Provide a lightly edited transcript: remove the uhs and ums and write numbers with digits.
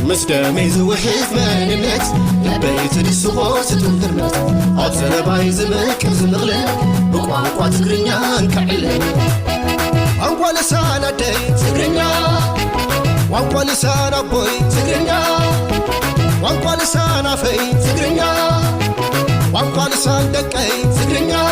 مسدمي زوحف مننت بيت السقوط تنكرمت أبزر بايز مكر زنغلن بقوانقوا تقرنيا نكعلن وانقوا لسانا دي تقرنيا وانقوا لسانا بوي تقرنيا وانقوا لسانا في تقرنيا وانقوا لسان دكي تقرنيا